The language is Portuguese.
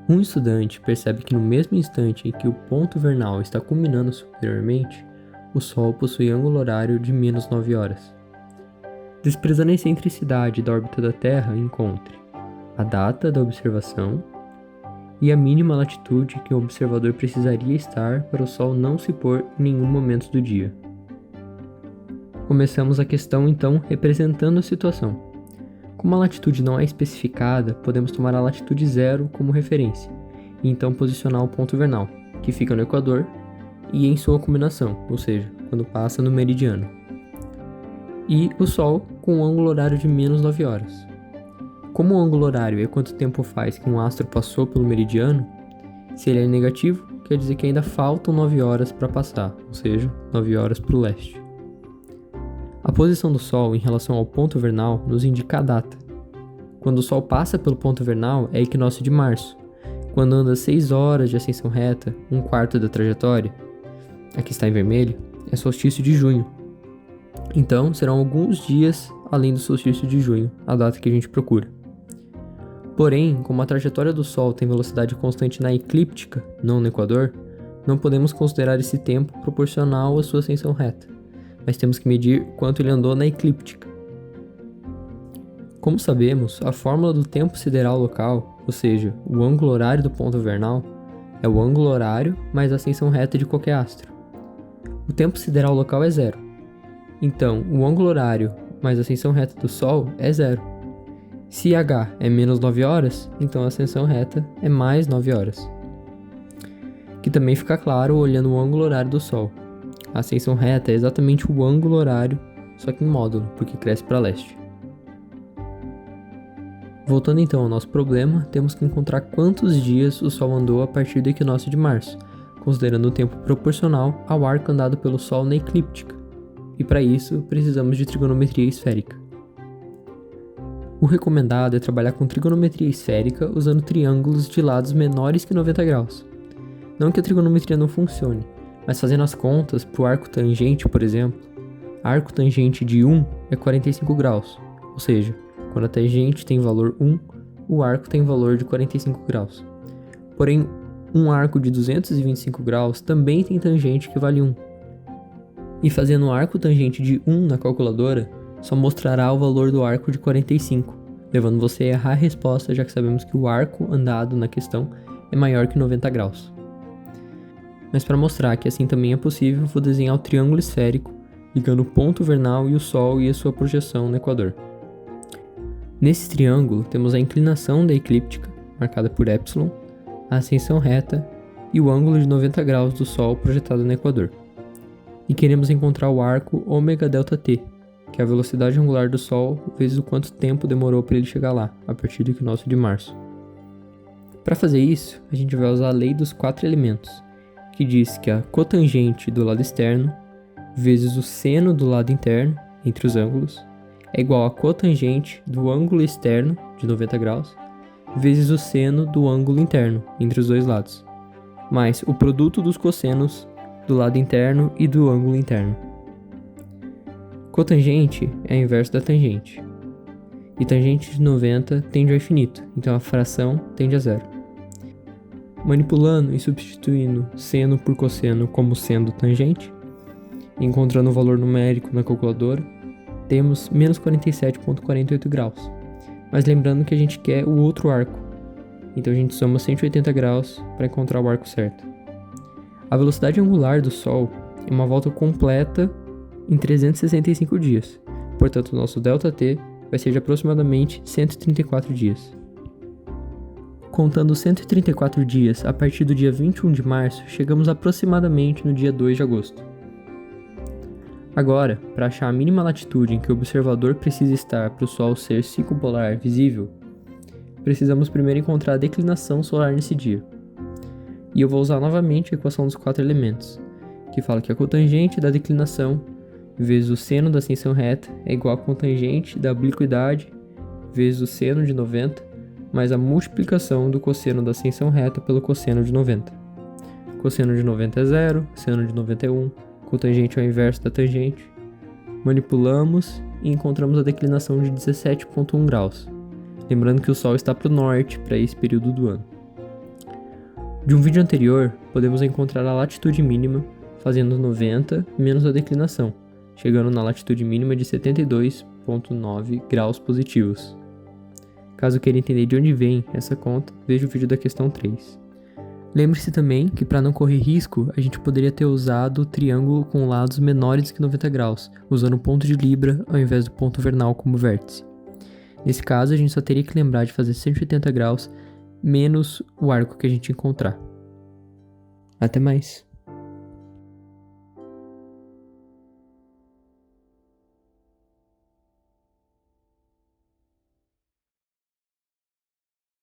Um estudante percebe que no mesmo instante em que o ponto vernal está culminando superiormente, o Sol possui ângulo horário de menos 9 horas. Desprezando a excentricidade da órbita da Terra, encontre a data da observação e a mínima latitude que o observador precisaria estar para o Sol não se pôr em nenhum momento do dia. Começamos a questão então representando a situação. Como a latitude não é especificada, podemos tomar a latitude 0 como referência, e então posicionar o ponto vernal, que fica no equador, e em sua culminação, ou seja, quando passa no meridiano. E o Sol com um ângulo horário de menos 9 horas. Como o ângulo horário é quanto tempo faz que um astro passou pelo meridiano, se ele é negativo, quer dizer que ainda faltam 9 horas para passar, ou seja, 9 horas para o leste. A posição do Sol em relação ao ponto vernal nos indica a data. Quando o Sol passa pelo ponto vernal é equinócio de março. Quando anda 6 horas de ascensão reta, um quarto da trajetória, aqui está em vermelho, é solstício de junho. Então, serão alguns dias além do solstício de junho, a data que a gente procura. Porém, como a trajetória do Sol tem velocidade constante na eclíptica, não no equador, não podemos considerar esse tempo proporcional à sua ascensão reta, mas temos que medir quanto ele andou na eclíptica. Como sabemos, a fórmula do tempo sideral local, ou seja, o ângulo horário do ponto vernal, é o ângulo horário mais a ascensão reta de qualquer astro. O tempo sideral local é 0. Então, o ângulo horário mais a ascensão reta do Sol é 0. Se h é menos 9 horas, então a ascensão reta é mais 9 horas. Que também fica claro olhando o ângulo horário do Sol. A ascensão reta é exatamente o ângulo horário, só que em módulo, porque cresce para leste. Voltando então ao nosso problema, temos que encontrar quantos dias o Sol andou a partir do equinócio de março, considerando o tempo proporcional ao arco andado pelo Sol na eclíptica, e para isso precisamos de trigonometria esférica. O recomendado é trabalhar com trigonometria esférica usando triângulos de lados menores que 90 graus. Não que a trigonometria não funcione, mas fazendo as contas para o arco tangente, por exemplo, arco tangente de 1 é 45 graus, ou seja, quando a tangente tem valor 1, o arco tem valor de 45 graus. Porém, um arco de 225 graus também tem tangente que vale 1. E fazendo um arco tangente de 1 na calculadora, só mostrará o valor do arco de 45, levando você a errar a resposta, já que sabemos que o arco andado na questão é maior que 90 graus. Mas para mostrar que assim também é possível, vou desenhar o triângulo esférico, ligando o ponto vernal e o Sol e a sua projeção no equador. Nesse triângulo, temos a inclinação da eclíptica, marcada por ε, a ascensão reta e o ângulo de 90 graus do Sol projetado no equador. E queremos encontrar o arco ω∆t, que é a velocidade angular do Sol vezes o quanto tempo demorou para ele chegar lá, a partir do equinócio de março. Para fazer isso, a gente vai usar a lei dos 4 elementos, que diz que a cotangente do lado externo vezes o seno do lado interno, entre os ângulos, é igual a cotangente do ângulo externo, de 90 graus, vezes o seno do ângulo interno, entre os dois lados, mais o produto dos cossenos do lado interno e do ângulo interno. Cotangente é a inverso da tangente, e tangente de 90 tende ao infinito, então a fração tende a 0. Manipulando e substituindo seno por cosseno como sendo tangente, e encontrando o valor numérico na calculadora, temos menos 47,48 graus. Mas lembrando que a gente quer o outro arco, então a gente soma 180 graus para encontrar o arco certo. A velocidade angular do Sol é uma volta completa em 365 dias, portanto o nosso ΔT vai ser de aproximadamente 134 dias. Contando 134 dias a partir do dia 21 de março, chegamos aproximadamente no dia 2 de agosto. Agora, para achar a mínima latitude em que o observador precisa estar para o Sol ser circumpolar visível, precisamos primeiro encontrar a declinação solar nesse dia. E eu vou usar novamente a equação dos 4 elementos, que fala que a cotangente da declinação vezes o seno da ascensão reta é igual a cotangente da obliquidade vezes o seno de 90 mais a multiplicação do cosseno da ascensão reta pelo cosseno de 90. Cosseno de 90 é 0, seno de 90 é 1, cotangente é o inverso da tangente. Manipulamos e encontramos a declinação de 17,1 graus. Lembrando que o Sol está para o norte para esse período do ano. De um vídeo anterior, podemos encontrar a latitude mínima fazendo 90 menos a declinação, chegando na latitude mínima de 72,9 graus positivos. Caso queira entender de onde vem essa conta, veja o vídeo da questão 3. Lembre-se também que para não correr risco, a gente poderia ter usado o triângulo com lados menores que 90 graus, usando o ponto de Libra ao invés do ponto vernal como vértice. Nesse caso, a gente só teria que lembrar de fazer 180 graus menos o arco que a gente encontrar. Até mais!